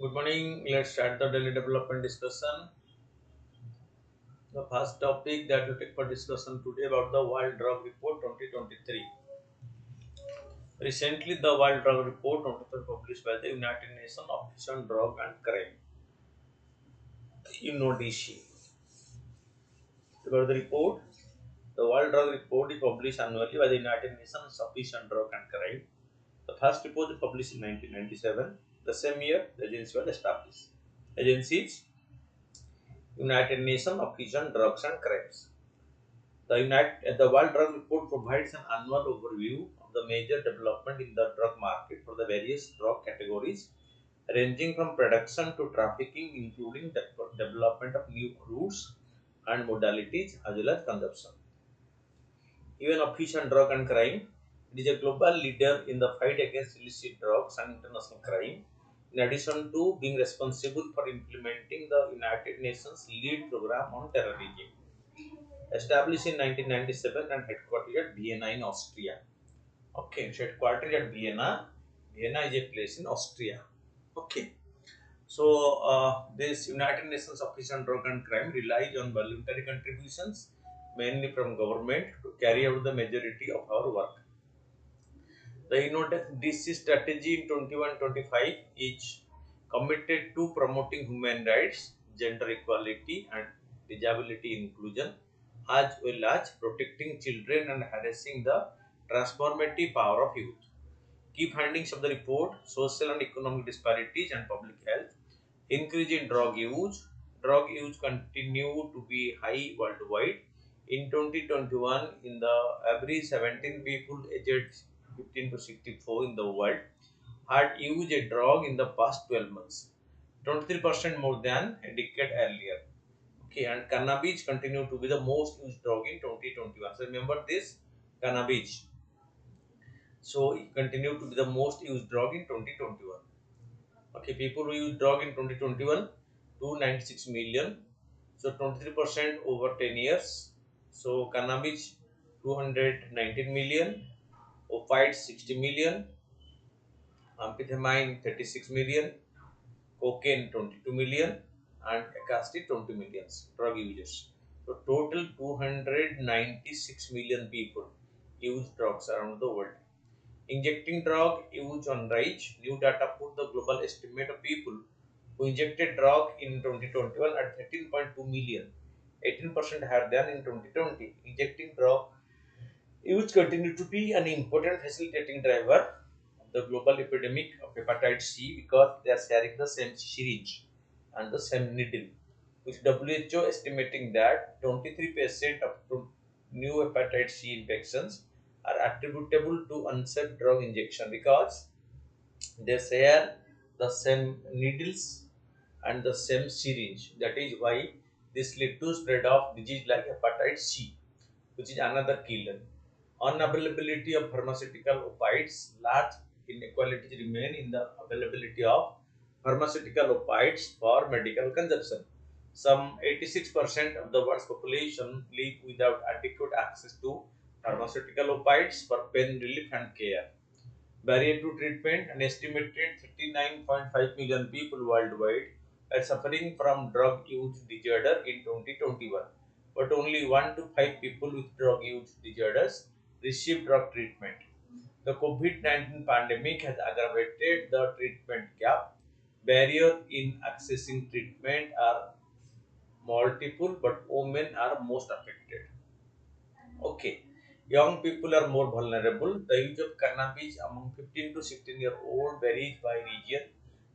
Good morning. Let's start the daily development discussion. The first topic that we take for discussion today about the World Drug Report 2023. Recently, the World Drug Report 2023 published by the United Nations Office on Drug and Crime in Odisha. About the report, the World Drug Report is published annually by the United Nations Office on Drug and Crime. The first report was published in 1997. The same year, the agency was established. Agencies United Nations Office on Drugs and Crimes. The World Drug Report provides an annual overview of the major development in the drug market for the various drug categories, ranging from production to trafficking, including the development of new routes and modalities as well as consumption. Even Office on Drug and Crime, it is a global leader in the fight against illicit drugs and international crime, in addition to being responsible for implementing the United Nations lead program on terrorism. Established in 1997 and headquartered at Vienna in Austria. Okay, it's headquartered at Vienna. Vienna is a place in Austria. Okay. So, this United Nations Office on Drug and Crime relies on voluntary contributions, mainly from government, to carry out the majority of our work. The DC strategy in 21-25 is committed to promoting human rights, gender equality, and disability inclusion, as well as protecting children and harnessing the transformative power of youth. Key findings of the report: social and economic disparities and public health, increase in drug use. Drug use continue to be high worldwide. In 2021, in the average 17 people aged 15 to 64 in the world had used a drug in the past 12 months, 23% more than a decade earlier. Okay, and cannabis continue to be the most used drug in 2021. So remember this, cannabis. So it continued to be the most used drug in 2021. Okay, people who use drug in 2021, 296 million. So 23% over 10 years. So cannabis 219 million, opiates 60 million, amphetamine 36 million, cocaine 22 million, and ecstasy 20 millions drug users. So total 296 million people use drugs around the world. Injecting drug use on rise. New data put the global estimate of people who injected drug in 2021 at 13.2 million, 18% higher than in 2020. Injecting drug use continue to be an important facilitating driver of the global epidemic of hepatitis C because they are sharing the same syringe and the same needle, with WHO estimating that 23% of new hepatitis C infections are attributable to unsafe drug injection because they share the same needles and the same syringe. That is why this lead to spread of disease like hepatitis C, which is another killer. Unavailability of pharmaceutical opiates. Large inequalities remain in the availability of pharmaceutical opiates for medical consumption. Some 86% of the world's population live without adequate access to pharmaceutical opiates for pain relief and care. Barrier to treatment: an estimated 39.5 million people worldwide are suffering from drug use disorder in 2021, but only 1 to 5 people with drug use disorders receive drug treatment. The COVID-19 pandemic has aggravated the treatment gap. Barriers in accessing treatment are multiple, but women are most affected. Okay, young people are more vulnerable. The use of cannabis among 15 to 16-year-old varies by region,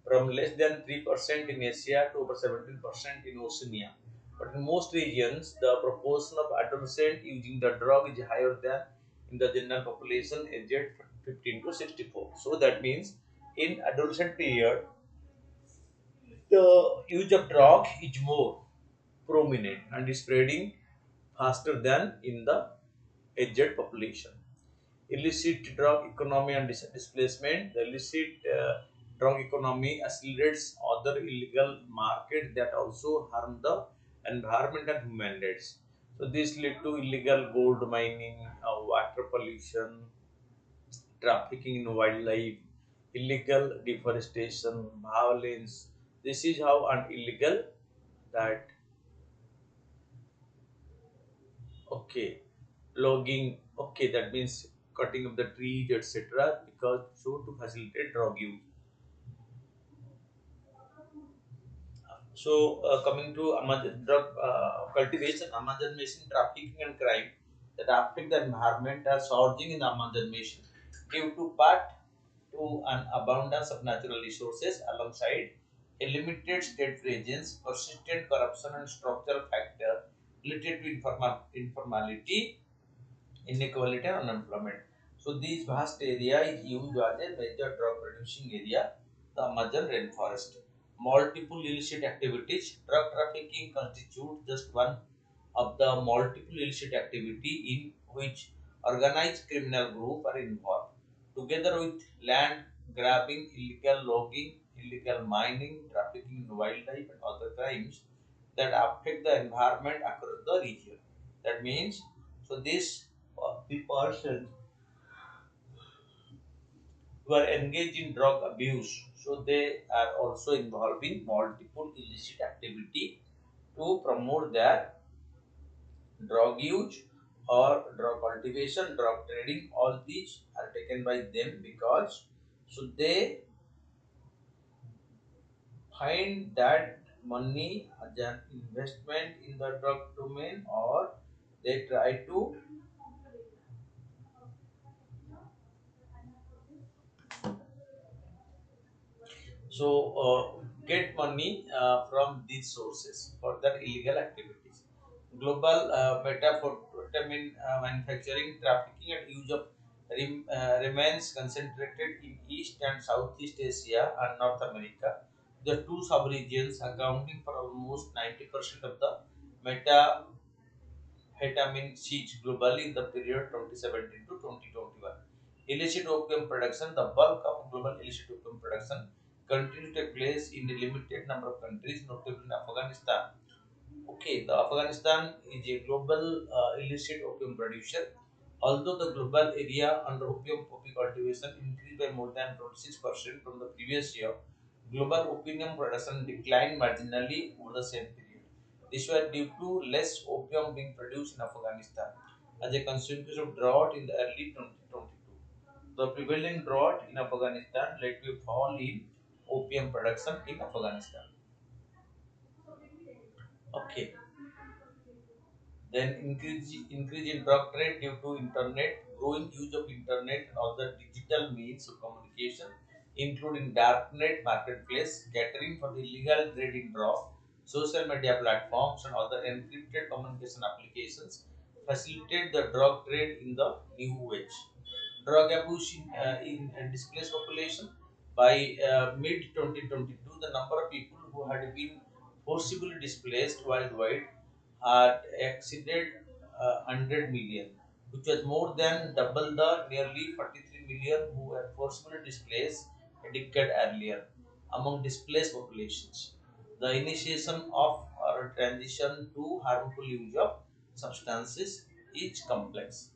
from less than 3% in Asia to over 17% in Oceania. But in most regions, the proportion of adolescents using the drug is higher than in the general population aged 15 to 64. So that means in adolescent period, the use of drug is more prominent and is spreading faster than in the aged population. Illicit drug economy and displacement. The illicit drug economy accelerates other illegal markets that also harm the environment and human rights. So this lead to illegal gold mining, water pollution, trafficking in wildlife, illegal deforestation, violence, This is how an illegal that okay logging, okay, that means cutting of the trees, etc. because so to facilitate drug use. So, coming to drug cultivation, amalgamation, trafficking, and crime that affect the environment are surging in the amalgamation due to part to an abundance of natural resources alongside a limited state presence, persistent corruption, and structural factor related to informality, inequality, and unemployment. So, this vast area is used as a major drug producing area, the Amazon rainforest. Multiple illicit activities, drug trafficking constitutes just one of the multiple illicit activity in which organized criminal group are involved. Together with land grabbing, illegal logging, illegal mining, trafficking in wildlife, and other crimes that affect the environment across the region. That means, so this the person who are engaged in drug abuse, so they are also involved in multiple illicit activity to promote their drug use or drug cultivation, drug trading. All these are taken by them because so they find that money as an investment in the drug domain, or they try to get money from these sources for their illegal activities. Global methamphetamine manufacturing, trafficking, and use of remains concentrated in East and Southeast Asia and North America. The two sub-regions accounting for almost 90% of the methamphetamine seized globally in the period 2017 to 2021. Illicit opium production, the bulk of global illicit opium production continues to take place in a limited number of countries, notably in Afghanistan. Okay, the Afghanistan is a global illicit opium producer. Although the global area under opium poppy cultivation increased by more than 26% from the previous year, global opium production declined marginally over the same period. This was due to less opium being produced in Afghanistan as a consequence of drought in the early 2022. The prevailing drought in Afghanistan led to a fall in opium production in Afghanistan. Okay. Then increase in drug trade due to internet, growing use of internet and other digital means of communication, including darknet marketplace, catering for the illegal trade in drugs, social media platforms, and other encrypted communication applications facilitate the drug trade in the new age. Drug abuse in displaced population. By mid 2022, the number of people who had been forcibly displaced worldwide had exceeded 100 million, which was more than double the nearly 43 million who were forcibly displaced a decade earlier. Among displaced populations, the initiation of or transition to harmful use of substances is complex.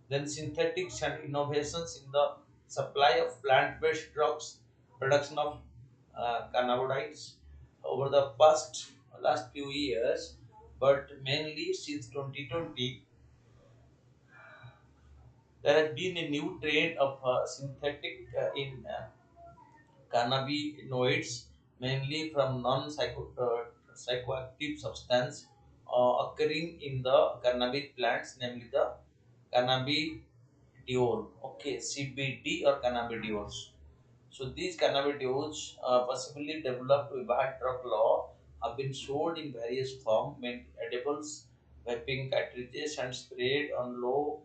Then synthetics and innovations in the supply of plant-based drugs, production of cannabinoids over the last few years, but mainly since 2020, there has been a new trend of synthetic in cannabinoids, mainly from psychoactive substance occurring in the cannabis plants, namely the cannabidiol, okay, CBD or cannabidiols. So these cannabidiols, possibly developed to evade drug law, have been sold in various forms, made edibles, vaping cartridges, and sprayed on low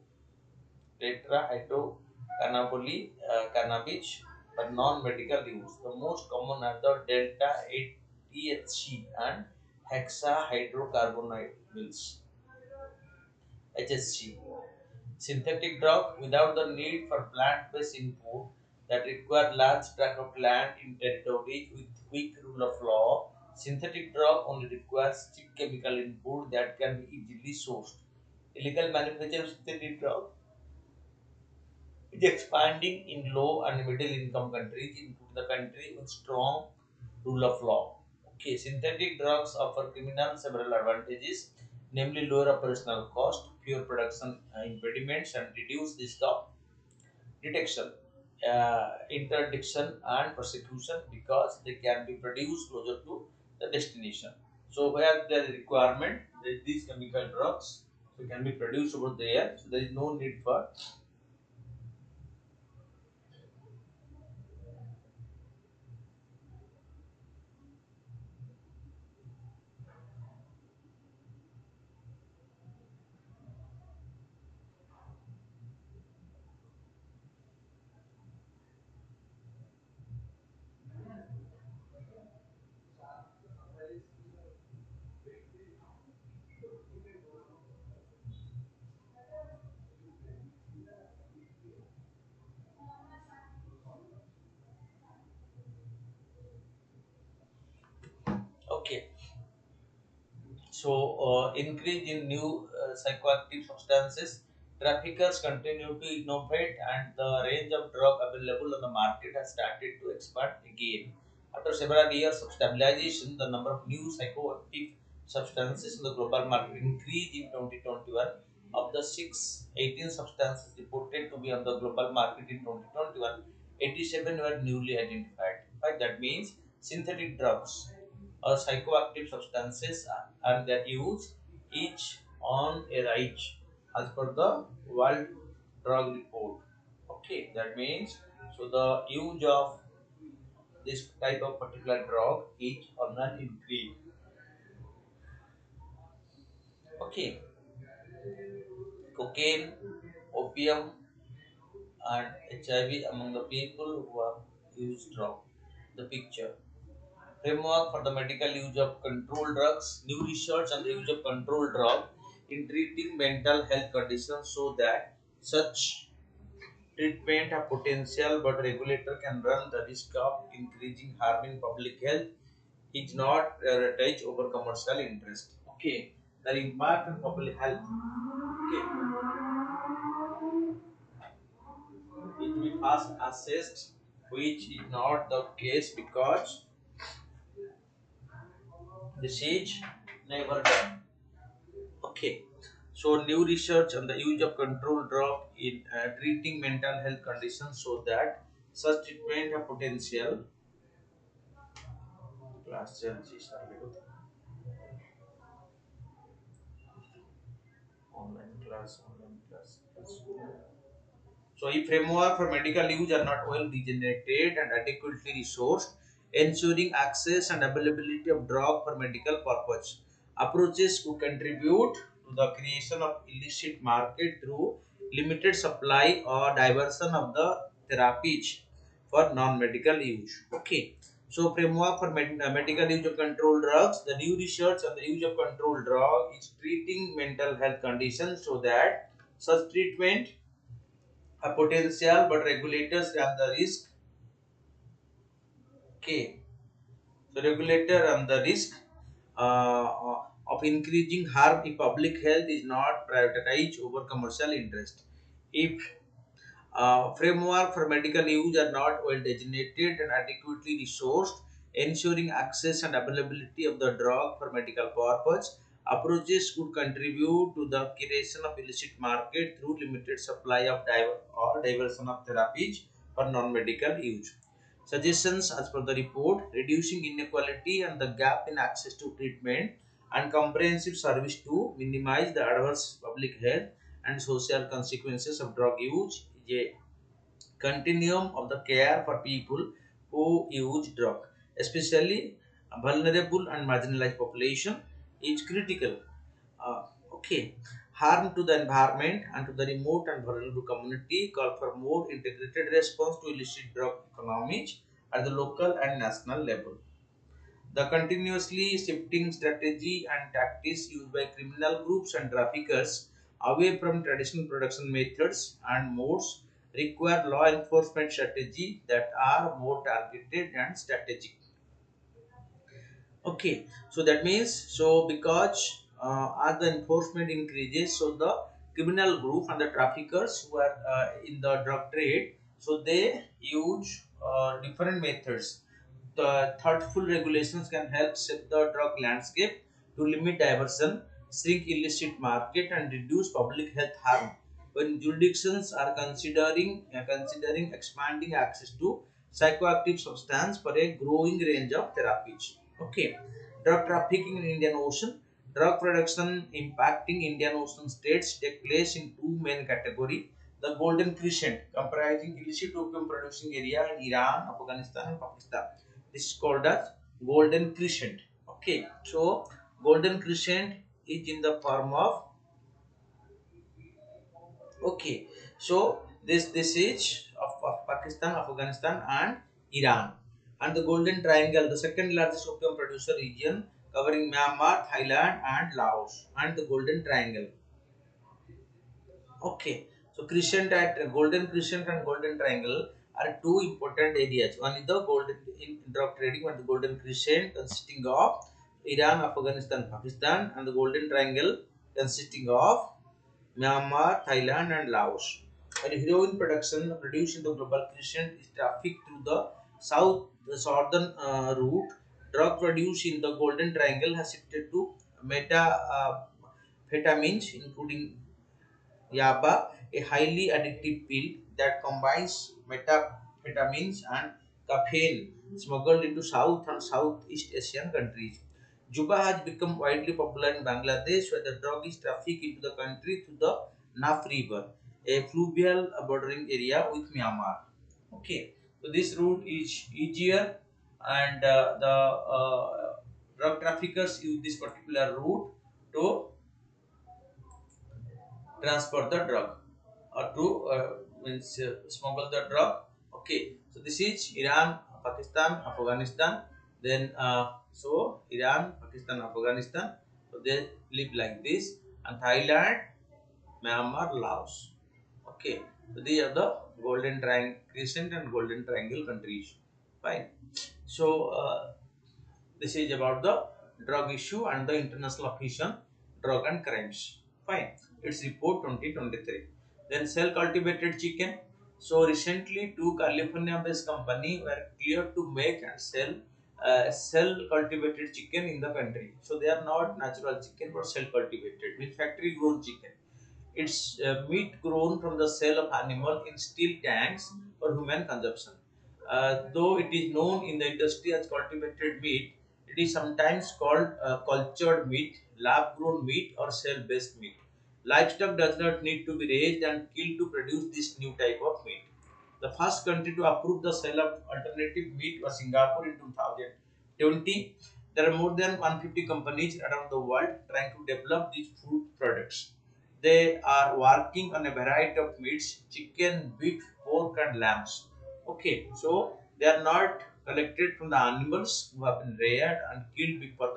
tetrahydrocannabinol cannabis for non-medical use. The most common are the delta 8 THC and hexahydrocannabinoids (HHC). Synthetic drug without the need for plant-based input that require large tract of land in territories with weak rule of law. Synthetic drug only requires cheap chemical input that can be easily sourced. Illegal manufacture of synthetic drug is expanding in low and middle income countries, including the country with strong rule of law. Okay, synthetic drugs offer criminals several advantages, namely lower operational cost, fewer production impediments, and reduced risk of detection, interdiction, and prosecution because they can be produced closer to the destination. So, where there is requirement, these chemical drugs so can be produced over there, so there is no need for. Okay, so, increase in new psychoactive substances. Traffickers continue to innovate, and the range of drug available on the market has started to expand again. After several years of stabilization, the number of new psychoactive substances in the global market increased in 2021. Of the 618 substances reported to be on the global market in 2021, 87 were newly identified. Right? That means synthetic drugs or psychoactive substances and their use each on a rise as per the World Drug Report. Okay, that means so the use of this type of particular drug each on an increase. Okay, cocaine, opium, and HIV among the people who have used drug. The picture. Framework for the medical use of controlled drugs, new research on the use of controlled drug in treating mental health conditions so that such treatment have potential but regulator can run the risk of increasing harming public health is not prioritized over commercial interest. Okay, the impact on public health. Okay, it will be fast assessed, which is not the case because research never done. Okay, so new research on the use of controlled drug in treating mental health conditions so that such treatment have potential. Class challenges are online class. So, if framework for medical use are not well designated and adequately resourced, ensuring access and availability of drug for medical purpose. Approaches could contribute to the creation of illicit market through limited supply or diversion of the therapies for non-medical use. Okay. So, framework for medical use of controlled drugs. The new research on the use of controlled drug is treating mental health conditions so that such treatment a potential but regulators run the risk. Okay, so regulator run the risk of increasing harm if public health is not prioritized over commercial interest. If framework for medical use are not well designated and adequately resourced, ensuring access and availability of the drug for medical purpose. Approaches could contribute to the creation of illicit market through limited supply of or diversion of therapies for non-medical use. Suggestions as per the report, reducing inequality and the gap in access to treatment and comprehensive service to minimize the adverse public health and social consequences of drug use is a continuum of the care for people who use drug, especially vulnerable and marginalized population is critical. Uh, okay, harm to the environment and to the remote and vulnerable community call for more integrated response to illicit drug economies at the local and national level. The continuously shifting strategy and tactics used by criminal groups and traffickers away from traditional production methods and modes require law enforcement strategy that are more targeted and strategic. Okay, so that means so because as the enforcement increases, so the criminal group and the traffickers who are in the drug trade, so they use different methods The thoughtful regulations can help shape the drug landscape to limit diversion, shrink illicit market, and reduce public health harm. When jurisdictions are considering expanding access to psychoactive substance for a growing range of therapies. Okay, drug trafficking in Indian Ocean. Drug production impacting Indian Ocean states take place in two main categories. The Golden Crescent, comprising illicit opium producing area in Iran, Afghanistan, and Pakistan. This is called as Golden Crescent. Okay, so Golden Crescent is in the form of, okay, so this is of Pakistan, Afghanistan, and Iran. And the Golden Triangle, the second largest opium producer region, covering Myanmar, Thailand, and Laos. And the Golden Triangle. Okay, so Crescent at Golden Crescent and Golden Triangle are two important areas. One is the golden in drug trading, one is the Golden Crescent consisting of Iran, Afghanistan, Pakistan, and the Golden Triangle consisting of Myanmar, Thailand, and Laos. And heroin production produced in the Global Crescent is trafficked through the southern route. Drug produced in the Golden Triangle has shifted to methamphetamines, including Yaba, a highly addictive pill that combines methamphetamines and caffeine, smuggled into South and Southeast Asian countries. Juba has become widely popular in Bangladesh, where the drug is trafficked into the country through the Naf River, a fluvial bordering area with Myanmar. Okay, so this route is easier, and the drug traffickers use this particular route to transport the drug or to smuggle the drug. Okay, so this is Iran, Pakistan, Afghanistan. Then so Iran, Pakistan, Afghanistan, so they live like this. And Thailand, Myanmar, Laos. Okay, so these are the Golden Triangle Crescent and Golden Triangle countries. Fine. So this is about the drug issue and the International Commission Drug and Crimes. Fine. It's report 2023. Then cell cultivated chicken. So recently, two California-based company were cleared to make and sell cell cultivated chicken in the country. So they are not natural chicken but cell cultivated with factory grown chicken. It's meat grown from the cell of animal in steel tanks for human consumption. Though it is known in the industry as cultivated meat, it is sometimes called cultured meat, lab grown meat, or cell based meat. Livestock does not need to be raised and killed to produce this new type of meat. The first country to approve the sale of alternative meat was Singapore in 2020. There are more than 150 companies around the world trying to develop these food products. They are working on a variety of meats: chicken, beef, pork, and lambs. Okay, so they are not collected from the animals who have been reared and killed before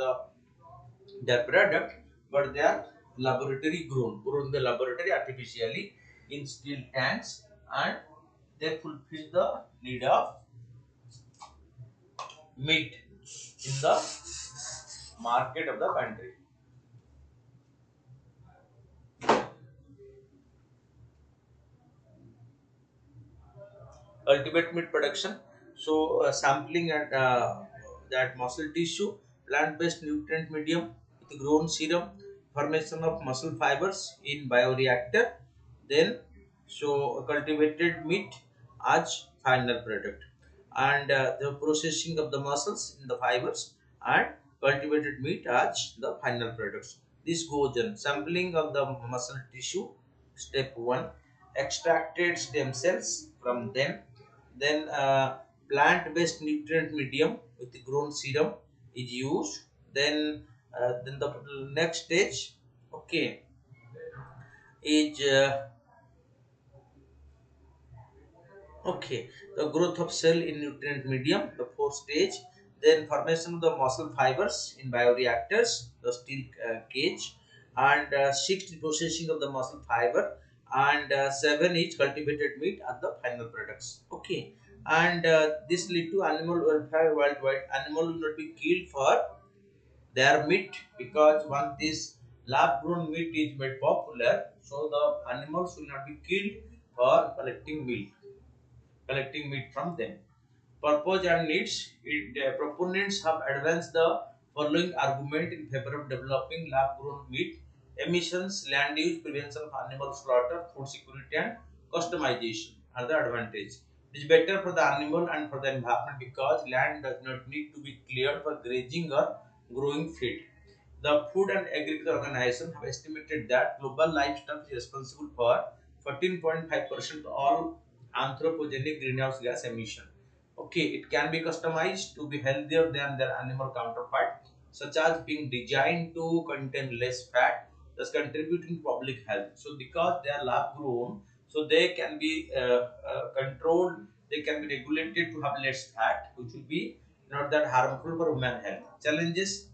their product, but they are laboratory grown in the laboratory artificially in steel tanks, and they fulfill the need of meat in the market of the country. Ultimate meat production. So sampling and that muscle tissue, plant-based nutrient medium with grown serum, formation of muscle fibers in bioreactor. Then so cultivated meat as final product, and the processing of the muscles in the fibers, and cultivated meat as the final products. This goes on sampling of the muscle tissue. Step 1, extracted stem cells from them. Then plant-based nutrient medium with the grown serum is used. Then the next stage, okay, is okay, the growth of cell in nutrient medium, the fourth stage. Then formation of the muscle fibers in bioreactors, the steel cage. And sixth, processing of the muscle fiber. And seven is cultivated meat at the final products. Okay, and this lead to animal welfare worldwide. Animal will not be killed for their meat, because once this lab grown meat is made popular, so the animals will not be killed for collecting meat from them. Purpose and needs. Proponents have advanced the following argument in favor of developing lab-grown meat: emissions, land use, prevention of animal slaughter, food security, and customization are the advantage. It is better for the animal and for the environment because land does not need to be cleared for grazing or growing feed. The Food and Agriculture Organization have estimated that global livestock is responsible for 14.5% of all anthropogenic greenhouse gas emission. Okay, it can be customized to be healthier than their animal counterpart, such as being designed to contain less fat, thus contributing to public health. So, because they are lab grown, so they can be controlled, they can be regulated to have less fat, which will be not that harmful for human health. Challenges: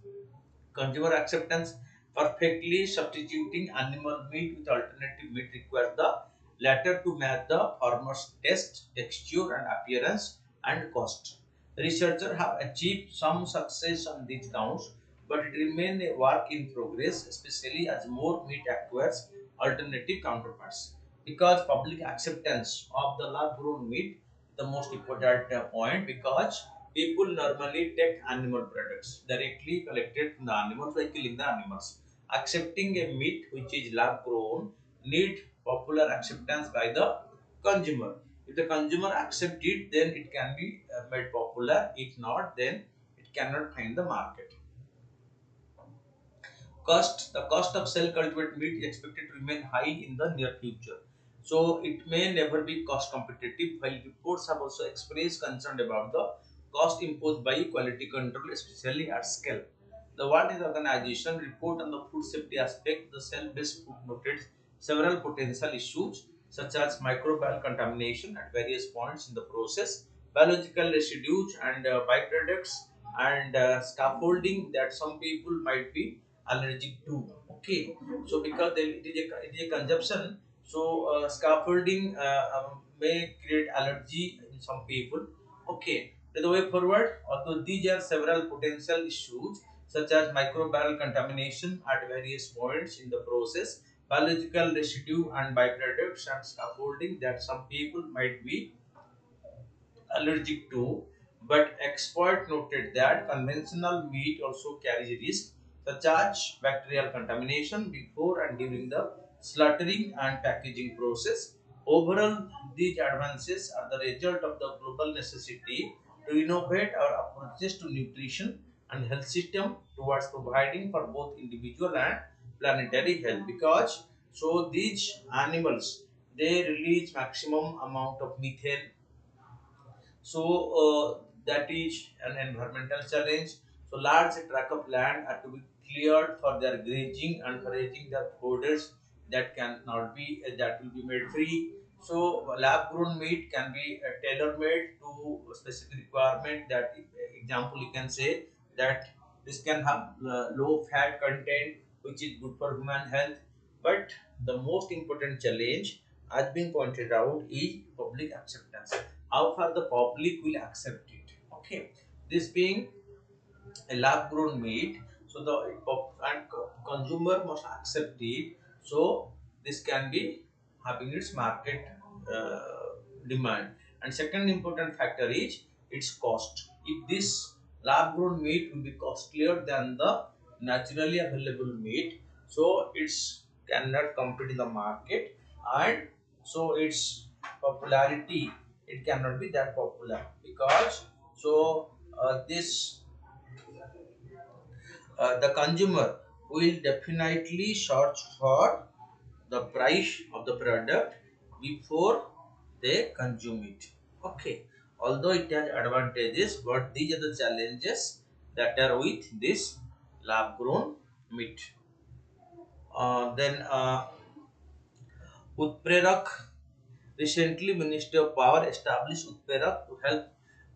consumer acceptance. Perfectly substituting animal meat with alternative meat requires the latter to match the former's taste, texture, and appearance and cost. Researchers have achieved some success on these counts, but it remains a work in progress, especially as more meat acquires alternative counterparts. Because public acceptance of the lab-grown meat is the most important point, because people normally take animal products directly collected from the animals by killing the animals. Accepting a meat which is lab grown need popular acceptance by the consumer. If the consumer accept it, then it can be made popular. If not, then it cannot find the market. The cost of cell cultivated meat is expected to remain high in the near future. So it may never be cost competitive, while reports have also expressed concern about the cost imposed by quality control, especially at scale. The World Health Organization report on the food safety aspect, the cell-based food noted several potential issues such as microbial contamination at various points in the process, biological residues and byproducts, and scaffolding that some people might be allergic to. Okay, so because it is a consumption, so scaffolding may create allergy in some people. Okay, the way forward, although these are several potential issues such as microbial contamination at various points in the process, biological residue and byproducts, and scaffolding that some people might be allergic to, but expert noted that conventional meat also carries risk such as bacterial contamination before and during the slaughtering and packaging process. Overall, these advances are the result of the global necessity to innovate our approaches to nutrition and health system towards providing for both individual and planetary health. Because so these animals, they release maximum amount of methane, so that is an environmental challenge. So large tract of land are to be cleared for their grazing and foraging their fodders that cannot be that will be made free. So lab grown meat can be tailor made to a specific requirement. That example you can say that this can have low fat content, which is good for human health. But the most important challenge, as being pointed out, is public acceptance. How far the public will accept it. Okay, this being a lab grown meat, so the consumer must accept it, so this can be having its market demand. And second important factor is its cost. If this lab grown meat will be costlier than the naturally available meat, so it's cannot compete in the market, and so its popularity, it cannot be that popular. Because so this the consumer will definitely search for the price of the product before they consume it. Okay, although it has advantages, but these are the challenges that are with this lab grown meat. Then Utprerak. Recently, Ministry of Power established Utprerak to help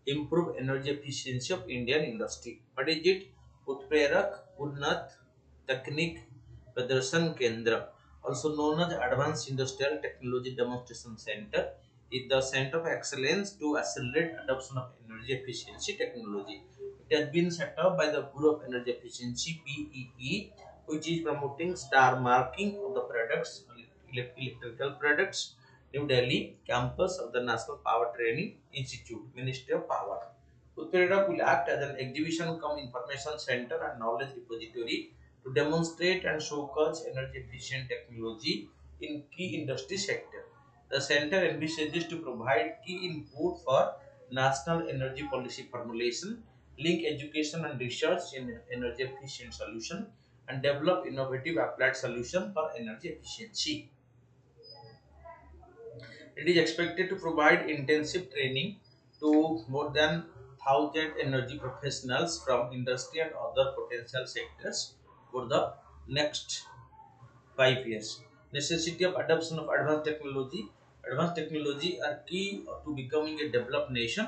improve energy efficiency of Indian industry. What is it? Utprerak Unnat Technique Pradarshan Kendra, also known as Advanced Industrial Technology Demonstration Center, is the center of excellence to accelerate adoption of energy efficiency technology. It has been set up by the Bureau of Energy Efficiency (BEE), which is promoting star marking of the products, electrical products, New Delhi, campus of the National Power Training Institute, Ministry of Power. Utpirada will act as an exhibition cum information center and knowledge repository to demonstrate and showcase energy efficient technology in key industry sector. The center envisages to provide key input for national energy policy formulation, link education and research in energy efficient solution, and develop innovative applied solution for energy efficiency. It is expected to provide intensive training to more than 1,000 energy professionals from industry and other potential sectors for the next 5 years. Necessity of adoption of advanced technology. Advanced technology are key to becoming a developed nation.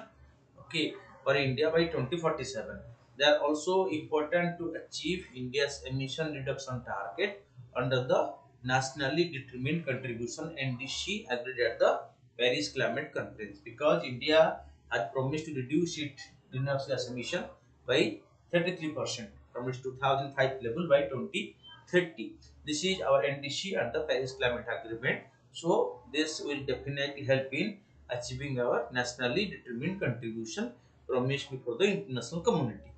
Okay, for India by 2047. They are also important to achieve India's emission reduction target under the nationally determined contribution NDC agreed at the Paris Climate Conference, because India had promised to reduce its greenhouse gas emission by 33% from its 2005 level by 2030. This is our NDC at the Paris Climate Agreement. So this will definitely help in achieving our nationally determined contribution promised before the international community.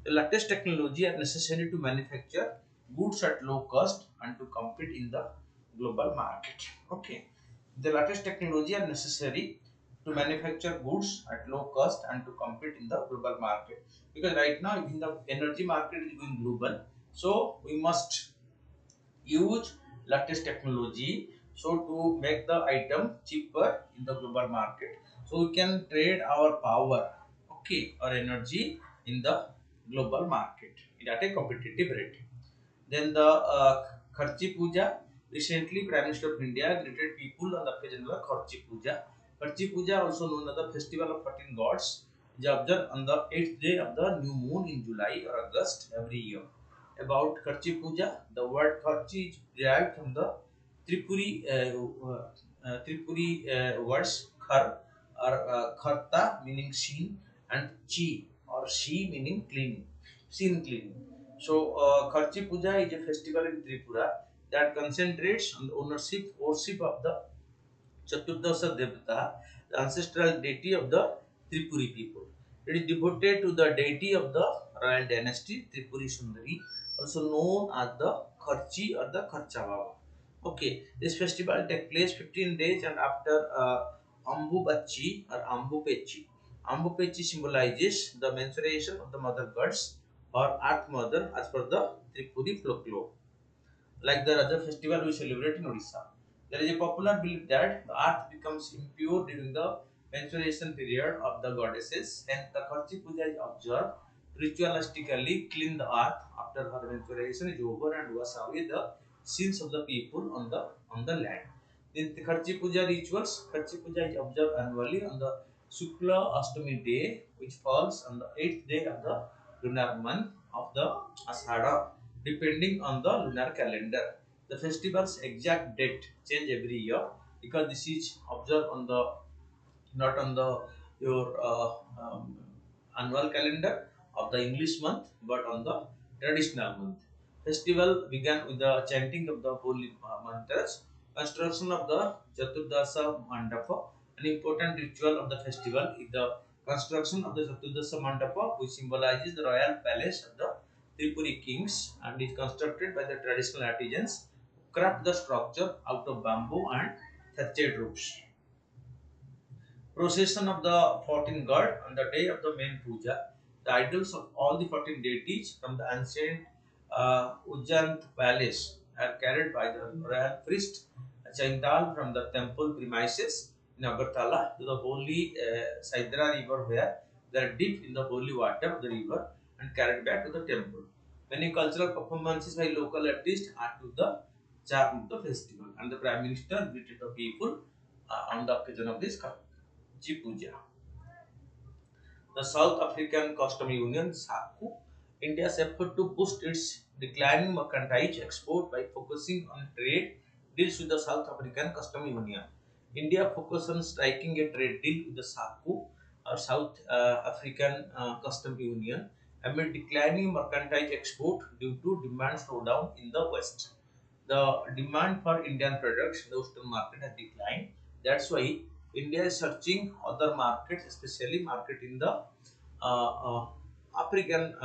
The latest technology are necessary to manufacture goods at low cost and to compete in the global market. Okay, the latest technology are necessary to manufacture goods at low cost and to compete in the global market, because right now in the energy market is going global, so we must use latest technology so to make the item cheaper in the global market, so we can trade our power, okay, or energy in the global market at a competitive rate. Then the Kharchi Puja. Recently, Prime Minister of India greeted people on the occasion of the Kharchi Puja. Kharchi Puja, also known as the Festival of 14 Gods, is observed on the 8th day of the new moon in July or August every year. About Kharchi Puja, the word Kharchi is derived from the Tripuri words Khar or Kharta meaning seen, and Chi or Shi meaning cleaning, seen cleaning. So, Kharchi Puja is a festival in Tripura that concentrates on the worship of the Chaturdasa Devata, the ancestral deity of the Tripuri people. It is devoted to the deity of the royal dynasty Tripuri Sundari, also known as the Kharchi or the Kharchavava. Okay, this festival takes place 15 days and after Ambubachi or Ambupechi. Ambupechi symbolizes the menstruation of the mother gods or earth mother as per the Tripuri folklore. Like the other festival we celebrate in Odisha, there is a popular belief that the earth becomes impure during the menstruation period of the goddesses, and the Kharchi Puja is observed ritualistically clean the earth after her menstruation is over and wash away the sins of the people on the land. In the Kharchi Puja rituals, Kharchi Puja is observed annually on the Shukla Ashtami day, which falls on the 8th day of the lunar month of the Ashada, depending on the lunar calendar. The festival's exact date change every year because this is observed on the not on the your annual calendar of the English month, but on the traditional month. Festival began with the chanting of the holy mantras, construction of the Chaturdasa Mandapa. An important ritual of the festival is the construction of the Chaturdasa Mandapa, which symbolizes the royal palace of the Tripuri kings and is constructed by the traditional artisans who craft the structure out of bamboo and thatched roofs. Procession of the 14 god on the day of the main puja. The idols of all the 14 deities from the ancient Ujjant palace are carried by the royal priest Chaindal from the temple premises in Agartala to the holy Saidra river, where they are dipped in the holy water of the river and carried back to the temple. Many cultural performances by local artists add to the charm of the festival, and the Prime Minister greeted the people on the occasion of this Puja. The South African Custom Union (SACU), India's effort to boost its declining mercantile export by focusing on trade deals with the South African Custom Union. India focused on striking a trade deal with the SACU or South African Custom Union amid declining mercantile export due to demand slowdown in the West. The demand for Indian products in the Western market has declined, That's why India is searching other markets, especially market in the African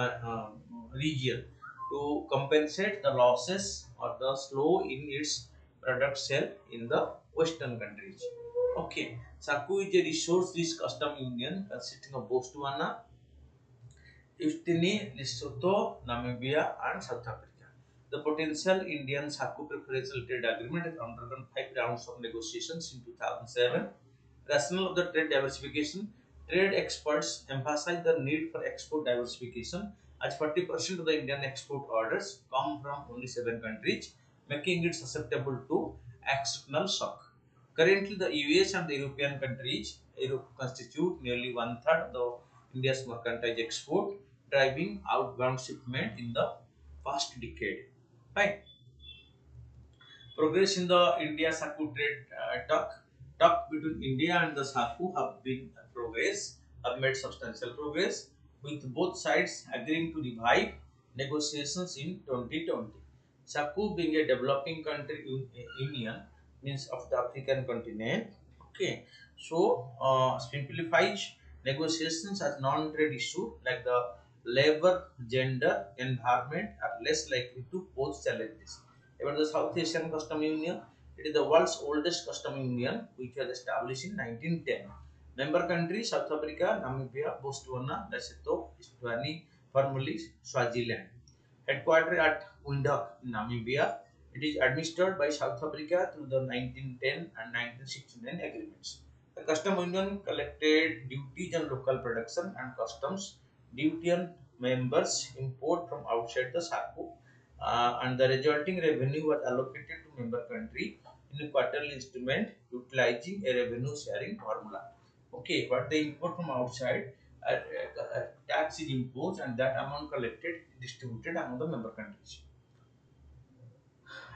region, to compensate the losses or the slow in its product sale in the Western countries. Okay, SACU is a resource-rich custom union consisting of Botswana, Eswatini, Lesotho, Namibia, and South Africa. The potential Indian SACU preferential trade agreement has undergone 5 rounds of negotiations in 2007. Rationale of the trade diversification: trade experts emphasize the need for export diversification as 40% of the Indian export orders come from only 7 countries, making it susceptible to external shock. Currently, the US and the European countries Europe constitute nearly one third of the India's mercantile export, driving outbound shipment in the past decade. Right. Progress in the India SACU trade talk between India and the SACU have made substantial progress, with both sides agreeing to revive negotiations in 2020. SACU being a developing country union, means of the African continent. Okay, so simplifies negotiations as non-trade issue like the labor, gender, environment are less likely to pose challenges. About the South Asian Custom Union, it is the world's oldest custom union, which was established in 1910. Member countries: South Africa, Namibia, Botswana, Lesotho, Eswatini, formerly Swaziland. Headquartered at Windhoek in Namibia, it is administered by South Africa through the 1910 and 1969 agreements. The custom union collected duties on local production and customs duty on members import from outside the SACU, and the resulting revenue was allocated to member country in a quarterly instrument utilizing a revenue sharing formula. Okay, but they import from outside, tax is imposed and that amount collected distributed among the member countries.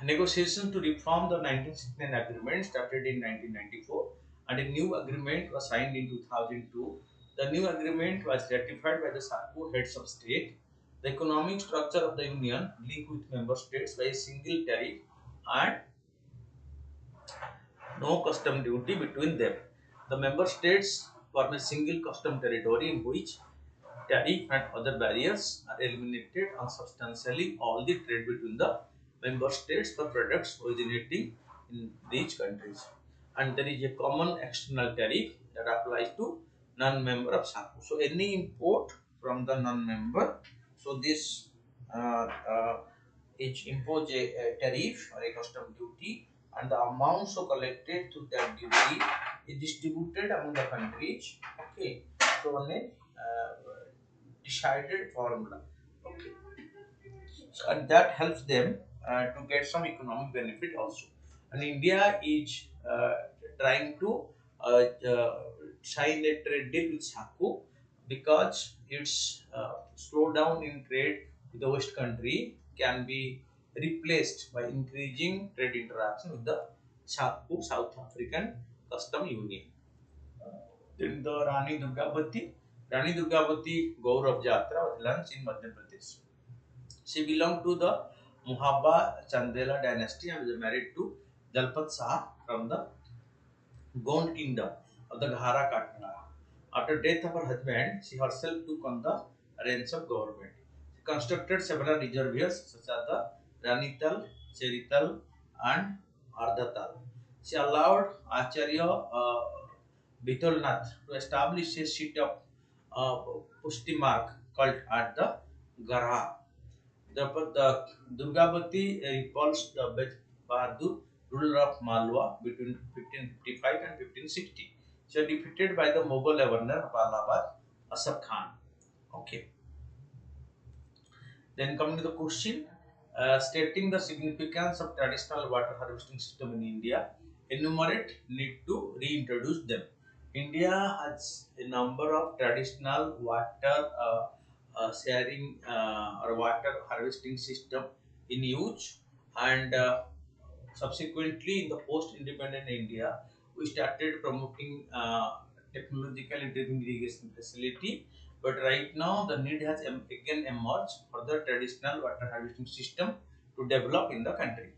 Negotiations to reform the 1969 agreement started in 1994 and a new agreement was signed in 2002. The new agreement was ratified by the SACU heads of state. The economic structure of the union linked with member states by a single tariff and no custom duty between them. The member states form a single custom territory in which tariff and other barriers are eliminated on substantially all the trade between the member states for products originating in these countries. And there is a common external tariff that applies to non-member of SACU. So any import from the non-member, so this uh, uh, each impose a tariff or a custom duty, and the amount so collected to that duty is distributed among the countries. Okay, so on a decided formula. Okay, so, and that helps them to get some economic benefit also. And India is trying to sign a trade deal with SACU because its slowdown in trade with the West country can be replaced by increasing trade interaction with the SACU, South African Custom Union. Then the Rani Durgavati Gaurav Jatra was launched in Madhya Pradesh. She belonged to the Muhabba Chandela dynasty and was married to Dalpat Shah from the Gond kingdom of the Ghara Katna. After death of her husband, she herself took on the reins of government. She constructed several reservoirs such as the Ranital, Cherital, and Ardhatal. She allowed Acharya Bitolnath to establish a seat of uh, Pushtimark called at the Garha. The Durgavati repulsed the Bahadur ruler of Malwa between 1555 and 1560. She was defeated by the Mughal governor of Allahabad, Asaf Khan. Okay. Then coming to the question, stating the significance of traditional water harvesting system in India, enumerate need to reintroduce them. India has a number of traditional water sharing or water harvesting system in use, and subsequently in the post-independent India, we started promoting technological irrigation facility, but right now the need has again emerged for the traditional water harvesting system to develop in the country.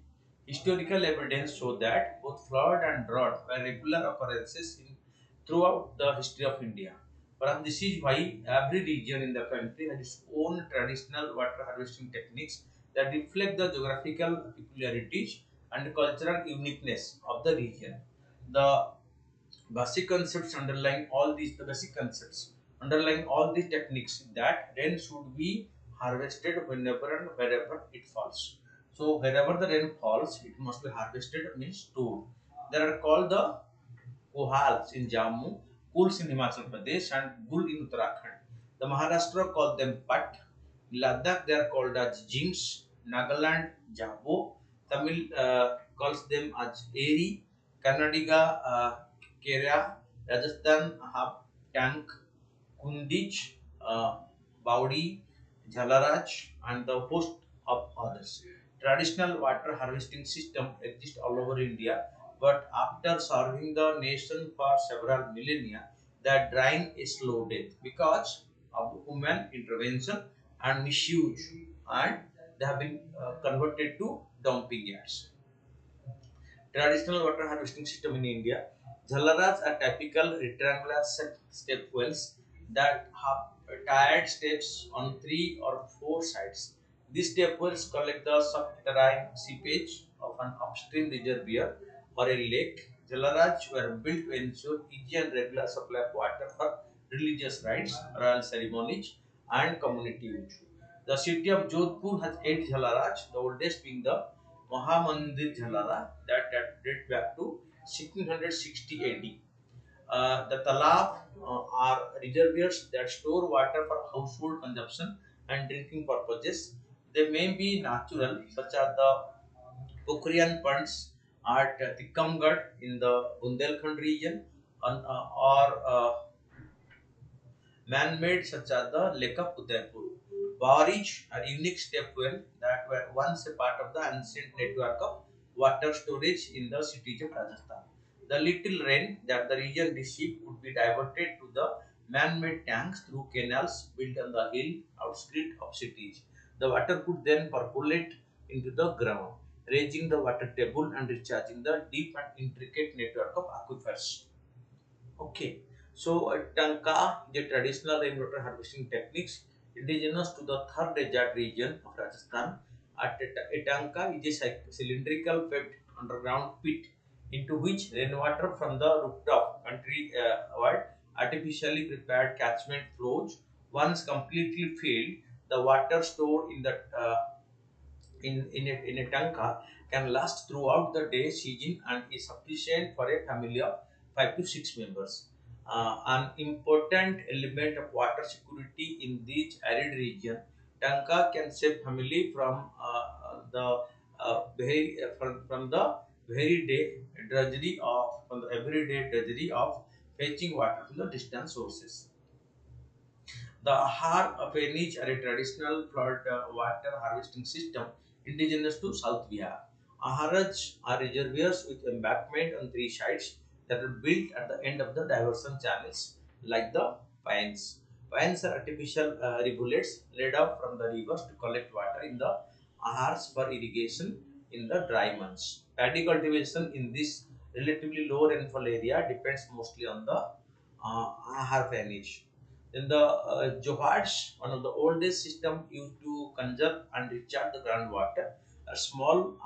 Historical evidence show that both flood and drought were regular occurrences throughout the history of India. Perhaps this is why every region in the country has its own traditional water harvesting techniques that reflect the geographical peculiarities and cultural uniqueness of the region. The the basic concepts underlying all these techniques that rain should be harvested whenever and wherever it falls. So wherever the rain falls, it must be harvested means stored. They are called the Kohals in Jammu, Kuls in Himachal Pradesh, and Gul in Uttarakhand. The Maharashtra called them Pat. In Ladakh, they are called as Jims. Nagaland, Jabo. Tamil calls them as Eri. Karnataka, Kera. Rajasthan, Tank. Kundich, Baudi, Jhalaraj, and the host of others. Traditional water harvesting system exist all over India, but after serving the nation for several millennia, the drying is slow death because of human intervention and misuse, and they have been converted to dumping yards. Traditional water harvesting system in India. Jhalarats are typical rectangular step wells that have tied steps on 3 or 4 sides. These step wells collect the subterranean seepage of an upstream reservoir or a lake. Jhalarats were built to ensure easy and regular supply of water for religious rites, royal ceremonies, and community use. The city of Jodhpur has 8 Jhalarats, the oldest being the Mahamandir Jhalara that date back to 1660 AD. The talab are reservoirs that store water for household consumption and drinking purposes. They may be natural, such as the Pokharian ponds at Tikkamgarh in the Bundelkhand region, or man-made such as the Lake of Udaipur. Barrage are unique step well that were once a part of the ancient network of water storage in the cities of Rajasthan. The little rain that the region received would be diverted to the man-made tanks through canals built on the hill outskirts of cities. The water could then percolate into the ground, raising the water table and recharging the deep and intricate network of aquifers. Okay, so Tanka, the traditional rainwater harvesting techniques indigenous to the third desert region of Rajasthan. A tanka is a cylindrical fed underground pit into which rainwater from the rooftop country artificially prepared catchment flows. Once completely filled, the water stored in the in a tanka can last throughout the day season and is sufficient for a family of 5 to 6 members. An important element of water security in this arid region, tanka can save family from the very day from the everyday drudgery of fetching water from the distant sources. The Ahar of a niche are a traditional flood water harvesting system indigenous to South Bihar. Aharaj are reservoirs with embankment on 3 sides that are built at the end of the diversion channels like the pines. Pines are artificial rivulets laid out from the rivers to collect water in the ahars for irrigation in the dry months. Paddy cultivation in this relatively low rainfall area depends mostly on the ahar drainage. Then the Johads, one of the oldest system used to conserve and recharge the groundwater, are small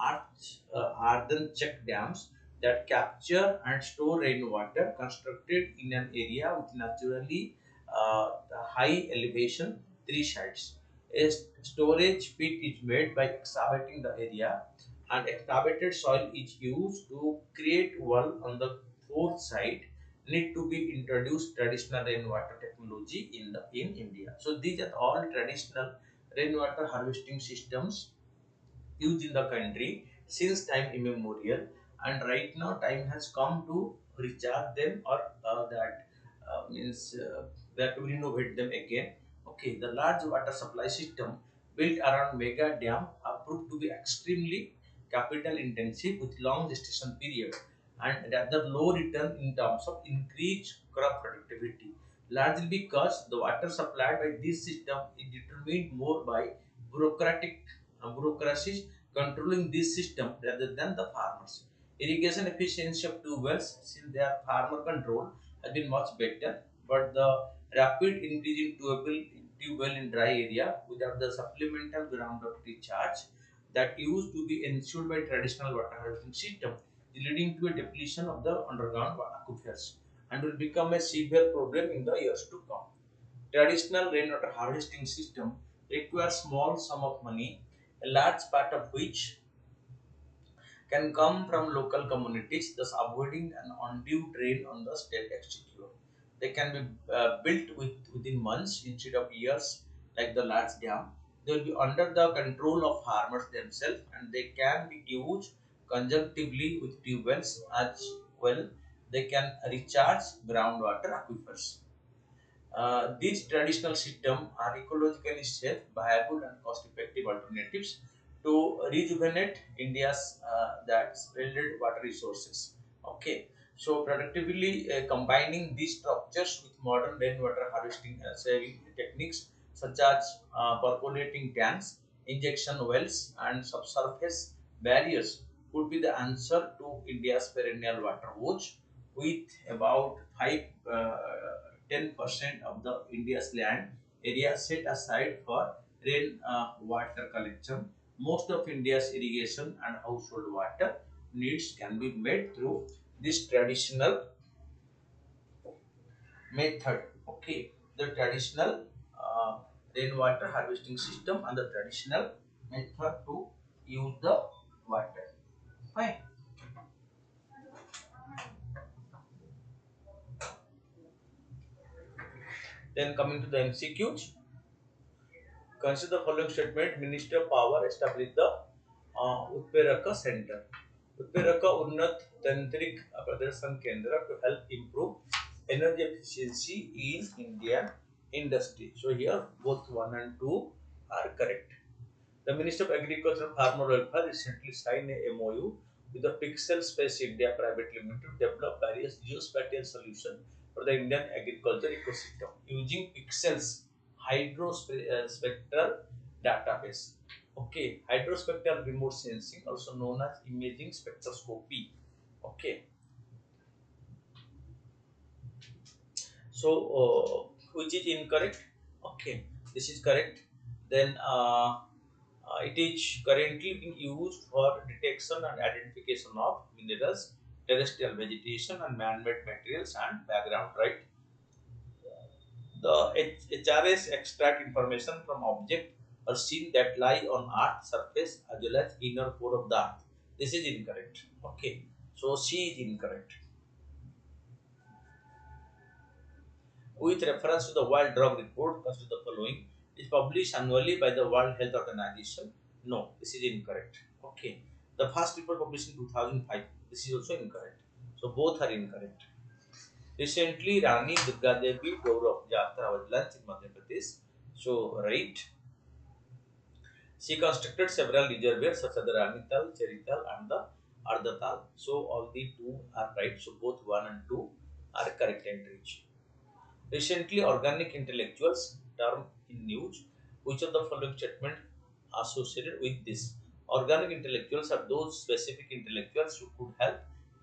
earthen check dams that capture and store rainwater constructed in an area with naturally high elevation 3 sides. A storage pit is made by excavating the area, and excavated soil is used to create wall on the fourth side. Need to be introduced traditional rainwater technology in India. So these are all traditional rainwater harvesting systems used in the country since time immemorial, and right now time has come to recharge them, or that means we have to renovate them again. Okay, the large water supply system built around mega dam are proved to be extremely capital intensive with long gestation period and rather low return in terms of increased crop productivity, largely because the water supplied by this system is determined more by bureaucratic bureaucracies controlling this system rather than the farmers. Irrigation efficiency of tubewells, since they are farmer controlled, has been much better, but the rapid increase in tube well in dry area without the supplemental groundwater recharge that used to be ensured by traditional water harvesting system, leading to a depletion of the underground aquifers and will become a severe problem in the years to come. Traditional rainwater harvesting system requires small sum of money, a large part of which can come from local communities, thus avoiding an undue drain on the state exchequer. They can be built within months instead of years, like the large dam. They will be under the control of farmers themselves, and they can be used conjunctively with tube wells as well. They can recharge groundwater aquifers. These traditional systems are ecologically safe, viable, and cost-effective alternatives to rejuvenate India's that splendid water resources. Okay, so productively combining these structures with modern rainwater harvesting saving techniques such as percolating tanks, injection wells, and subsurface barriers would be the answer to India's perennial water watch, with about 10% of the India's land area set aside for rain water collection. Most of India's irrigation and household water needs can be met through this traditional method. Okay, the traditional uh, rainwater harvesting system and the traditional method to use the water. Fine. Then coming to the MCQs, consider the following statement. Minister of Power established the Utperaka Center. Utperaka Unnat Tantrik Pradarsan Kendra to help improve energy efficiency in Indian industry. So here both 1 and 2 are correct. The Minister of Agriculture and Farmer Welfare recently signed a MOU with the Pixel Space India Private Limited to develop various geospatial solutions for the Indian agriculture ecosystem using Pixel's hydrospectral database. Okay, hydrospectral remote sensing, also known as imaging spectroscopy. Okay, so which is incorrect? Okay, this is correct. Then it is currently being used for detection and identification of minerals, terrestrial vegetation, and man-made materials and background. Right. The HRS extract information from objects or seen that lie on Earth's surface as well as inner core of the Earth. This is incorrect. Okay. So C is incorrect. With reference to the World Drug Report, consider the following. It is published annually by the World Health Organization. No, this is incorrect. Okay. The first report published in 2005. This is also incorrect. So both are incorrect. Recently, Rani Durga Devi Gaurav Yatra was launched in Madhya Pradesh. So right. She constructed several reservoirs such as the Ranital, Cherital, and the Ardatal. So all the two are right. So both 1 and 2 are correct entries. Recently, organic intellectuals term in news. Which of the following statement associated with this? Organic intellectuals are those specific intellectuals who could help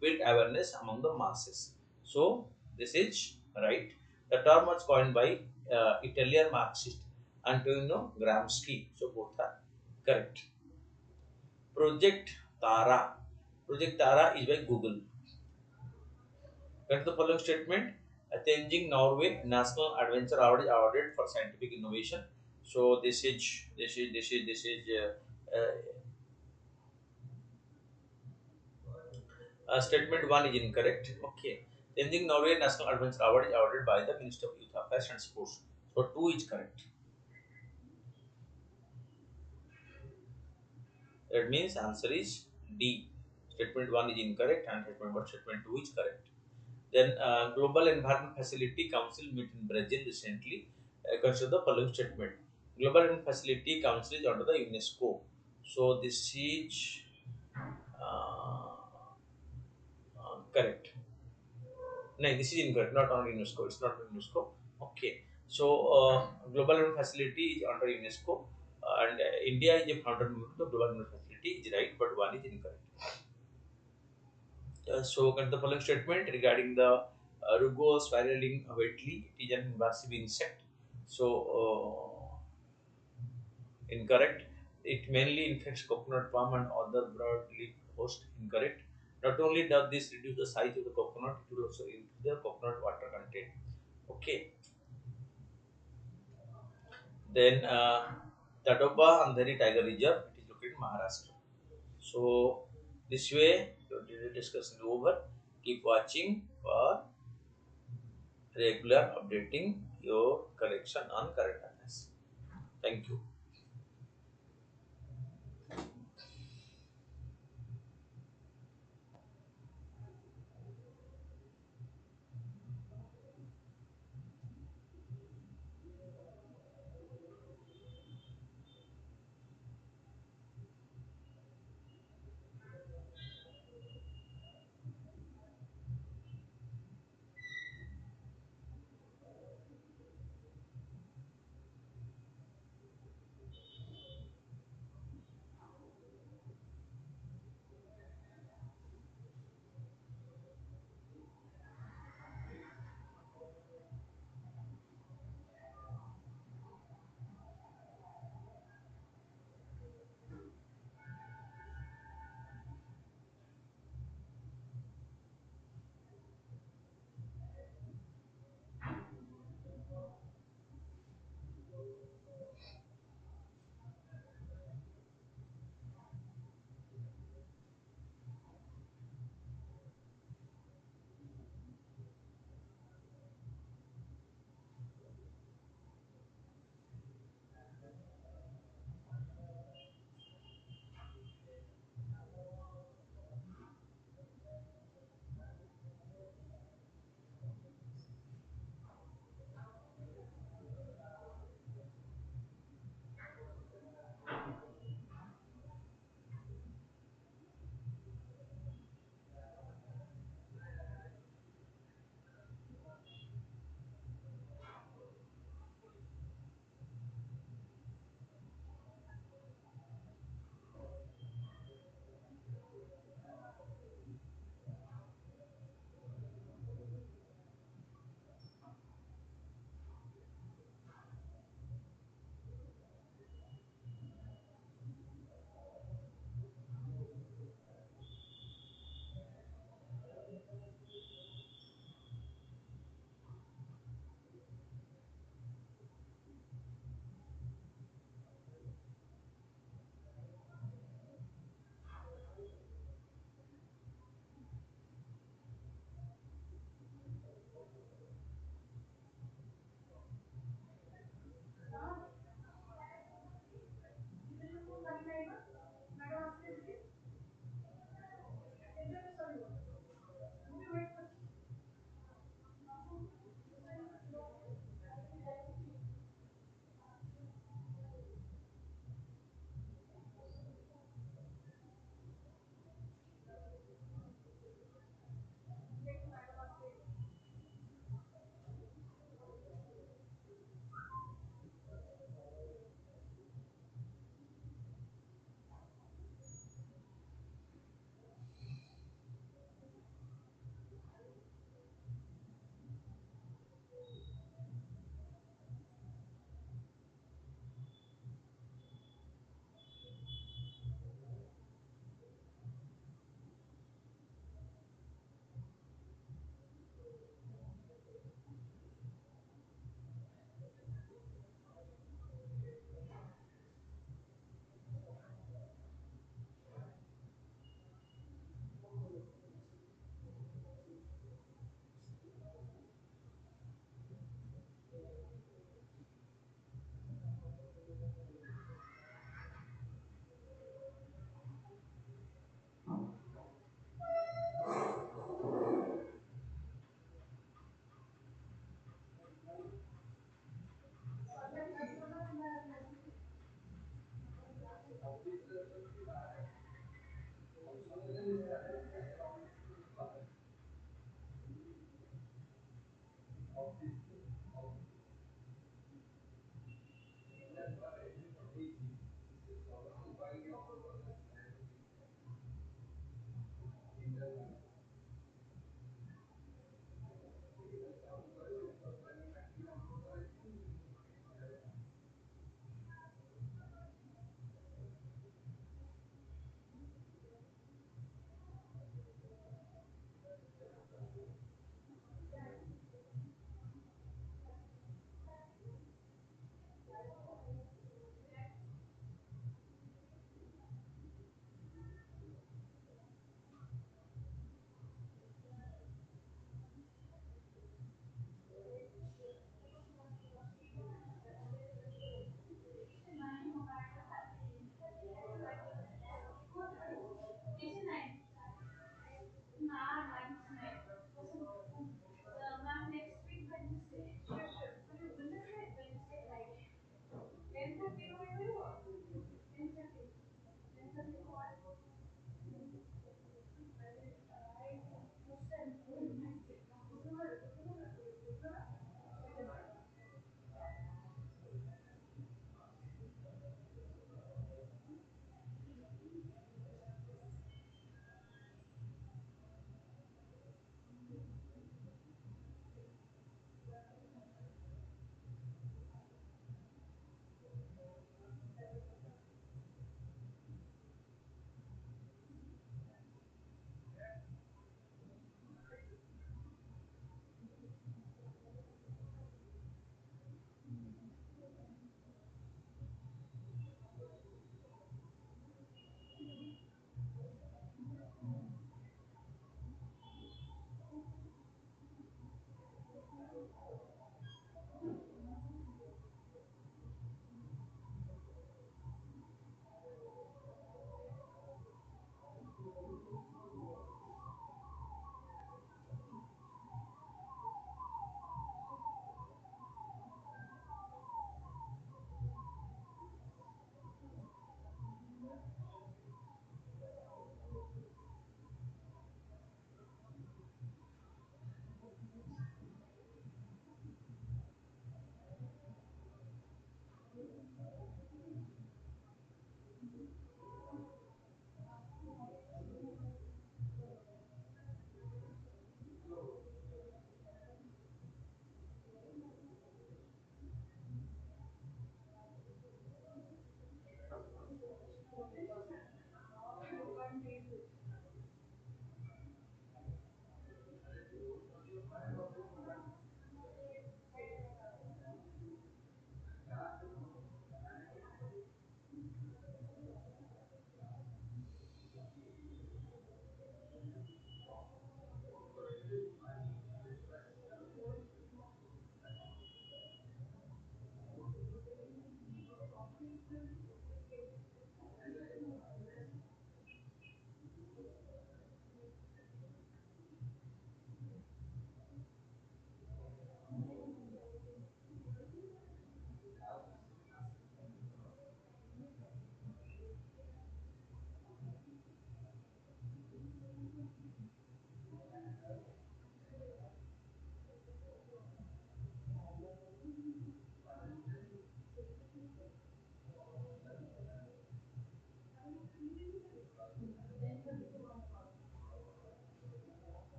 build awareness among the masses. So this is right. The term was coined by Italian Marxist Antonio Gramsci. So both are correct. Project Tara. Project Tara is by Google. Correct the following statement. Tenzing Norway National Adventure Award is awarded for scientific innovation. So statement 1 is incorrect. Okay. Tenzing Norway National Adventure Award is awarded by the Minister of Youth Affairs and Sports. So 2 is correct. That means answer is D. Statement 1 is incorrect and statement 2 is correct. Then Global Environment Facility Council met in Brazil recently. Consider the following statement. Global Environment Facility Council is under the UNESCO. So this is uh, correct. No, this is incorrect. Not on UNESCO. It's not on UNESCO. Okay. So Global Environment Facility is under UNESCO, and India is a founder member of the Global Environment Facility. possibility is right, but one is incorrect. So, the following statement regarding the Rugo spiraling wetly, it is an invasive insect. So, incorrect. It mainly infects coconut palm and other broadleaf host. Incorrect. Not only does this reduce the size of the coconut, it will also increase the coconut water content. Okay. Then Tadoba Andheri Tiger Reserve, it is located in Maharashtra. So this way, your discussion is over. Keep watching for regular updating your collection on current affairs. Thank you.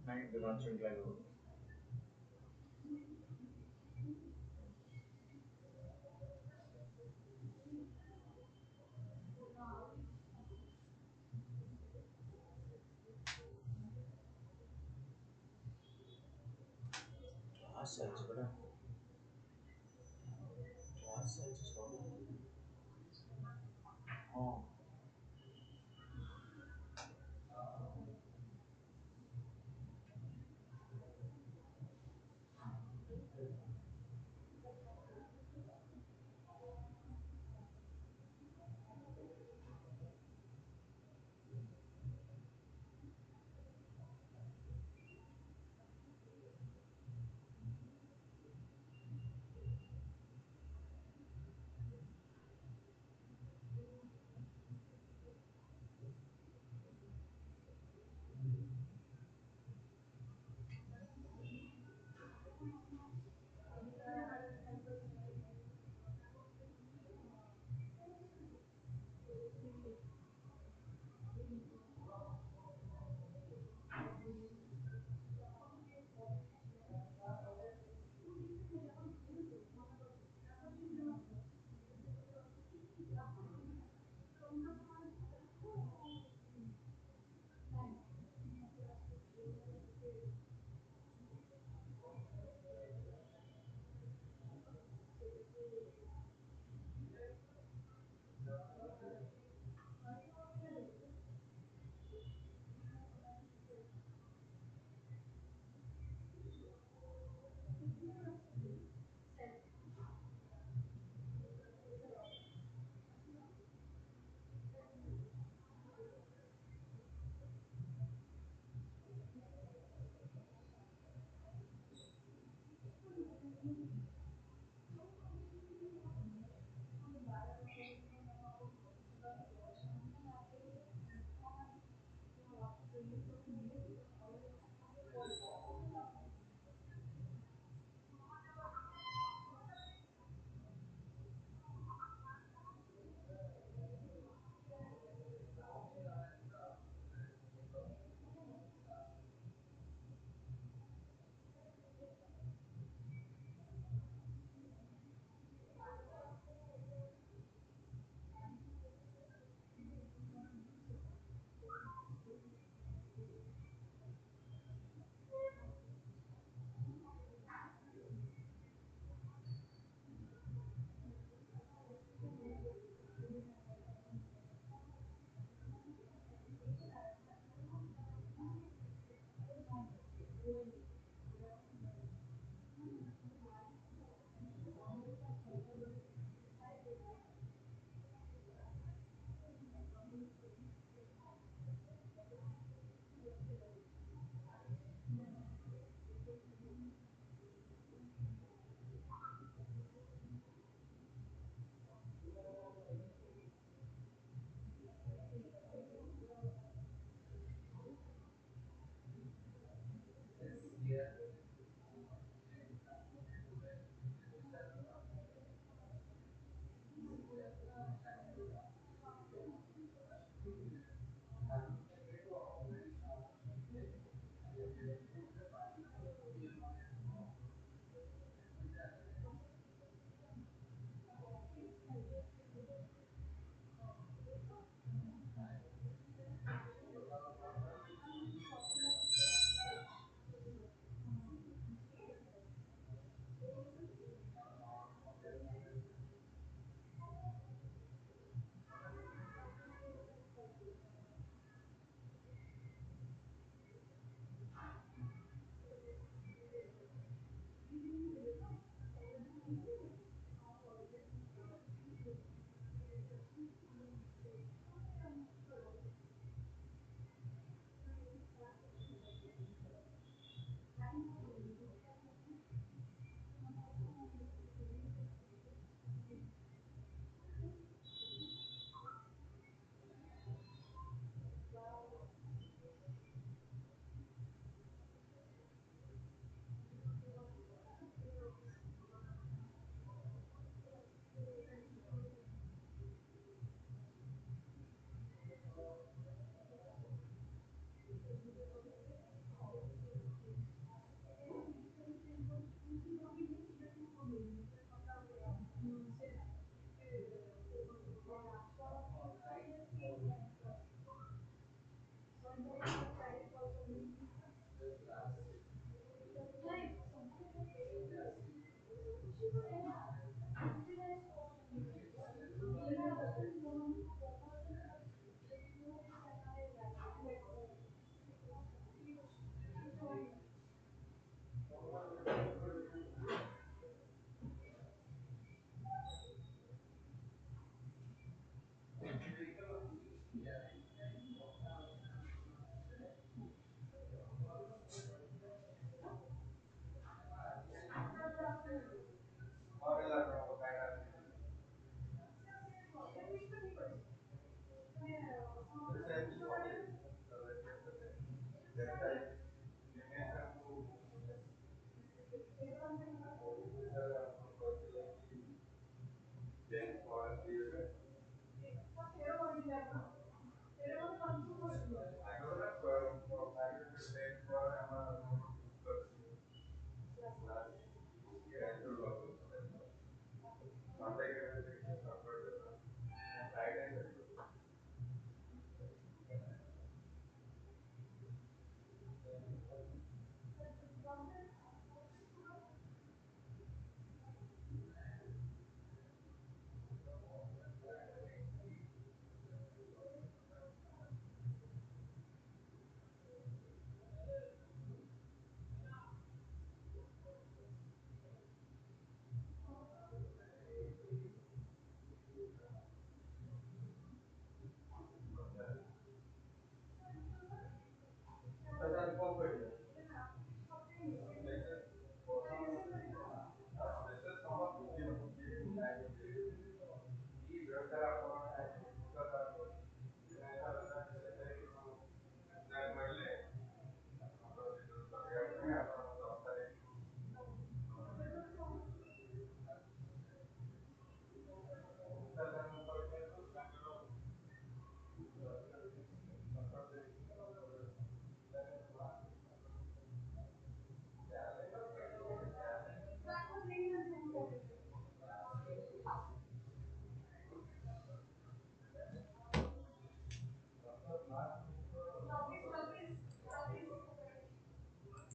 Nine demonstrant like class size, but class size is what? Oh,